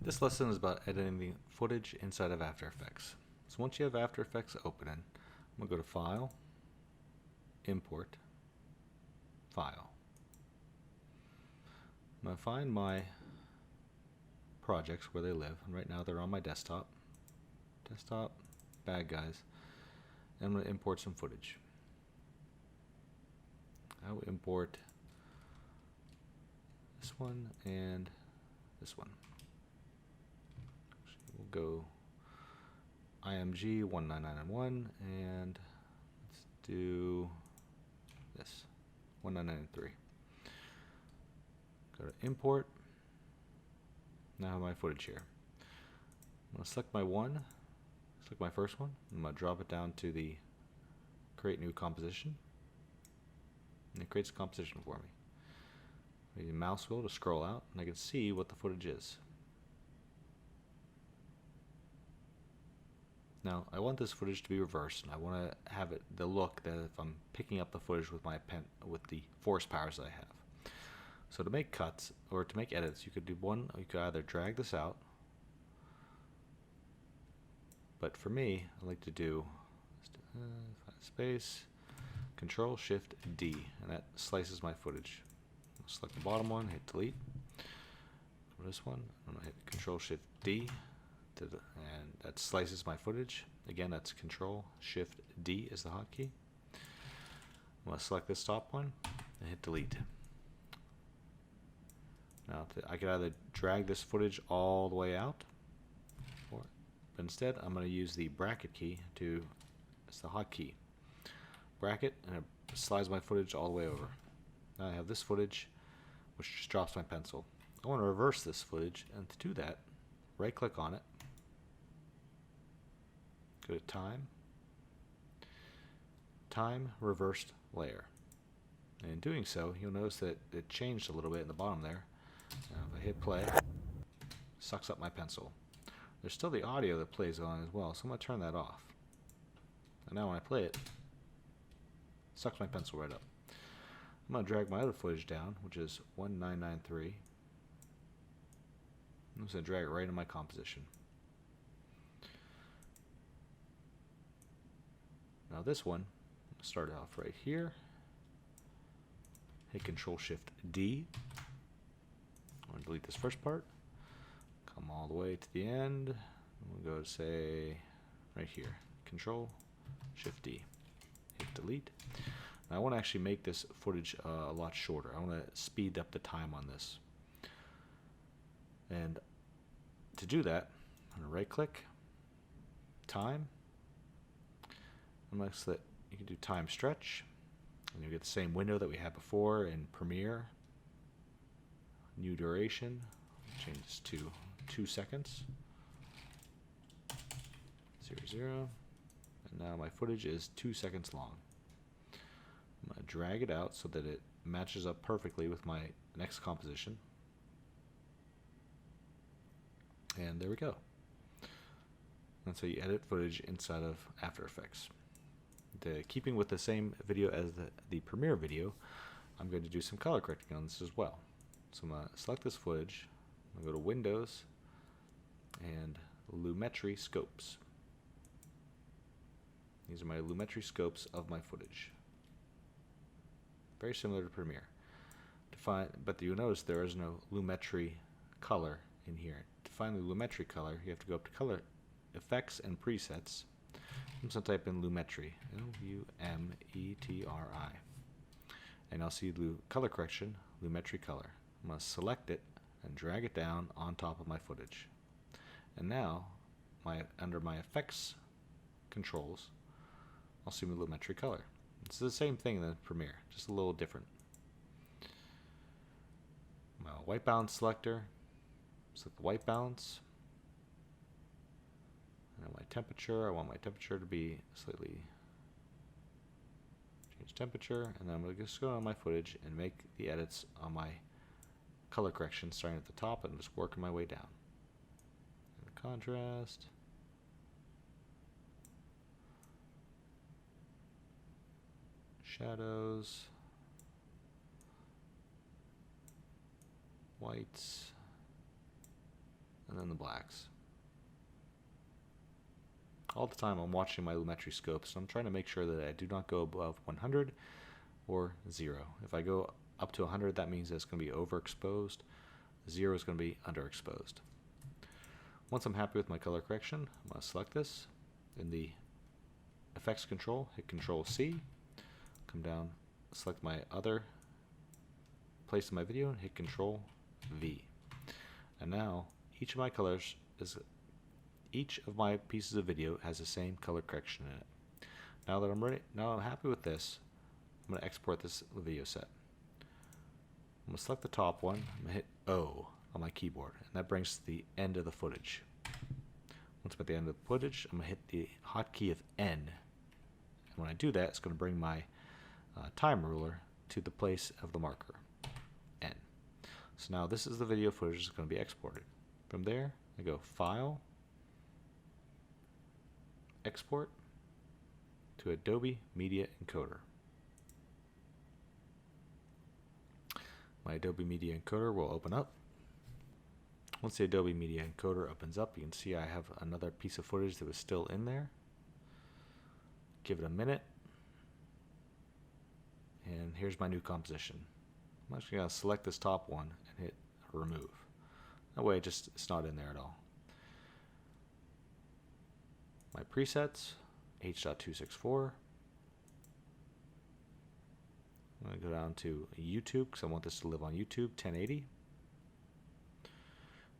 This lesson is about editing the footage inside of After Effects. So once you have After Effects open, I'm going to go to File, Import, File. I'm going to find my projects where they live, and right now they're on my desktop. Desktop, bad guys. And I'm going to import some footage. I will import this one and this one. We'll go IMG 19991 and let's do this 1993. Go to import. Now I have my footage here. I'm going to select my select my first one. I'm going to drop it down to the create new composition. And it creates a composition for me. I use the mouse wheel to scroll out and I can see what the footage is. Now I want this footage to be reversed, and I want to have it the look that if I'm picking up the footage with my pen with the force powers that I have. So to make cuts or to make edits, you could do one. You could either drag this out, but for me, I like to do space, Control Shift D, and that slices my footage. I'll select the bottom one, hit delete. For this one, I'm gonna hit Control Shift D. And that slices my footage. Again, that's Control Shift D is the hotkey. I'm going to select this top one and hit delete. Now I could either drag this footage all the way out, but instead I'm going to use the bracket key it's the hotkey. Bracket, and it slides my footage all the way over. Now I have this footage, which just drops my pencil. I want to reverse this footage, and to do that, right click on it. Go to Time Reversed Layer. And in doing so, you'll notice that it changed a little bit in the bottom there. Now if I hit play, it sucks up my pencil. There's still the audio that plays on as well, so I'm going to turn that off. And now when I play it sucks my pencil right up. I'm going to drag my other footage down, which is 1993. I'm just going to drag it right in my composition. Now this one, start off right here. Hit Control Shift D. I'm going to delete this first part. Come all the way to the end. We'll go to say right here. Control Shift D. Hit delete. Now I want to actually make this footage a lot shorter. I want to speed up the time on this. And to do that, I'm going to right click, Time. I'm going to select, you can do time stretch, and you get the same window that we had before in Premiere. New duration, change this to 2 seconds. 0, and now my footage is 2 seconds long. I'm going to drag it out so that it matches up perfectly with my next composition. And there we go. That's how you edit footage inside of After Effects. Keeping with the same video as the Premiere video, I'm going to do some color correcting on this as well. So I'm going to select this footage, I'm going to go to Windows and Lumetri Scopes. These are my Lumetri scopes of my footage. Very similar to Premiere. But you'll notice there is no Lumetri color in here. To find the Lumetri color, you have to go up to Color Effects and Presets. I'm just going to type in Lumetri, Lumetri, and I'll see color correction, Lumetri color. I'm going to select it and drag it down on top of my footage. And now, under my effects controls, I'll see my Lumetri color. It's the same thing in Premiere, just a little different. My white balance selector, select the white balance. And my temperature, I want my temperature to be slightly, change temperature, and then I'm going to just go on my footage and make the edits on my color correction starting at the top and just working my way down. And the contrast. Shadows. Whites. and then the blacks. All the time I'm watching my lumetri scopes, so I'm trying to make sure that I do not go above 100 or 0. If I go up to 100, that means that it's going to be overexposed. 0 is going to be underexposed. Once I'm happy with my color correction, I'm going to select this. In the effects control, hit Control C, come down, select my other place in my video, and hit Control V. And now each of my pieces of video has the same color correction in it. Now that I'm ready, now I'm happy with this, I'm going to export this video set. I'm going to select the top one, I'm going to hit O on my keyboard, and that brings to the end of the footage. Once I'm at the end of the footage, I'm going to hit the hotkey of N. And when I do that, it's going to bring my time ruler to the place of the marker, N. So now this is the video footage that's going to be exported. From there, I go File, Export to Adobe Media Encoder. My Adobe Media Encoder will open up. Once the Adobe Media Encoder opens up, you can see I have another piece of footage that was still in there. Give it a minute. And here's my new composition. I'm actually going to select this top one and hit Remove. That way it's not in there at all. My presets, H.264. I'm going to go down to YouTube because I want this to live on YouTube, 1080.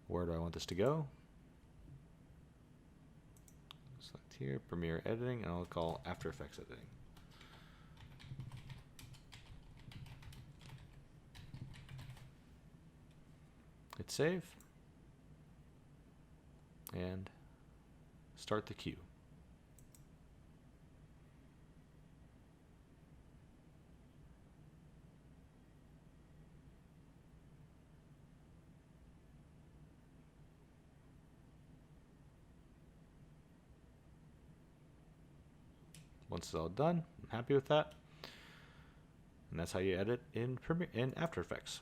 Where do I want this to go? Select here, Premiere Editing, and I'll call After Effects Editing. Hit save, and start the queue. Once it's all done, I'm happy with that. And that's how you edit in After Effects.